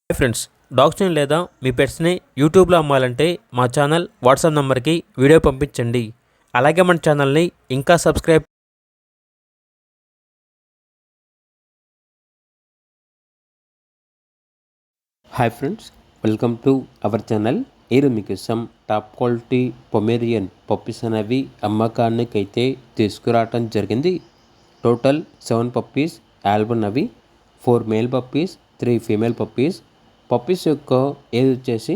Hi friends, డాగ్స్ని లేదా మీ పెట్స్ని యూట్యూబ్లో అమ్మాలంటే మా ఛానల్ వాట్సాప్ నెంబర్కి వీడియో పంపించండి. అలాగే మన ఛానల్ని ఇంకా subscribe. Hi friends, welcome to our channel. ఈరోజు మీకోసం టాప్ క్వాలిటీ పొమేరియన్ పప్పీస్ అనేవి అమ్మకానికి అయితే తీసుకురావటం జరిగింది. టోటల్ 7 పప్పీస్ ఆల్బమ్ అవి 4 male puppies 3 female puppies. Puppies యొక్క ఏజ్ వచ్చేసి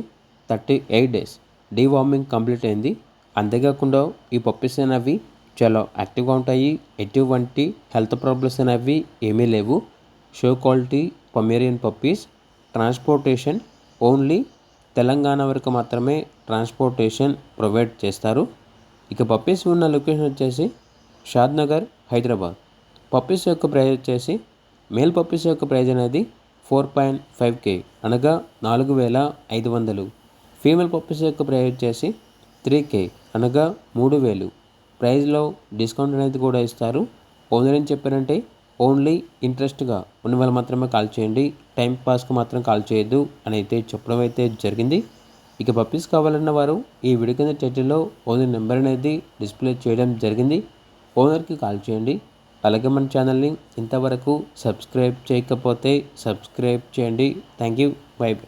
38 డేస్. డీవార్మింగ్ కంప్లీట్ అయింది. అంతేకాకుండా ఈ పప్పీస్ అనేవి చాలా యాక్టివ్గా ఉంటాయి. ఎటువంటి హెల్త్ ప్రాబ్లమ్స్ అనేవి ఏమీ లేవు. Show quality Pomeranian puppies. Transportation only Telangana వరకు మాత్రమే ట్రాన్స్పోర్టేషన్ ప్రొవైడ్ చేస్తారు. ఇక పప్పీస్ ఉన్న లొకేషన్ వచ్చేసి షాద్నగర్, హైదరాబాద్. పప్పీస్ యొక్క ప్రైస్ వచ్చేసి మేల్ పప్పీస్ యొక్క ప్రైస్ అనేది 4.5K అనగా 4,500. ఫీమేల్ పప్పీస్ యొక్క ప్రైస్ వచ్చేసి 3K అనగా 3,000. ప్రైస్లో డిస్కౌంట్ అనేది కూడా ఇస్తారు. ఓనర్ ఏం చెప్పారంటే ఓన్లీ ఇంట్రెస్ట్గా ఉన్న వాళ్ళు మాత్రమే కాల్ చేయండి, టైం పాస్కి మాత్రం కాల్ చేయొద్దు అని అయితే చెప్పడం అయితే జరిగింది. ఇక పప్పీస్ కావాలన్న వారు ఈ వీడియో కింద టైటిల్లో ఓనర్ నెంబర్ అనేది డిస్ప్లే చేయడం జరిగింది. ఓనర్కి కాల్ చేయండి. అలాగే మన ఛానల్ని ఇంతవరకు సబ్స్క్రైబ్ చేయకపోతే సబ్స్క్రైబ్ చేయండి. Thank you. By by.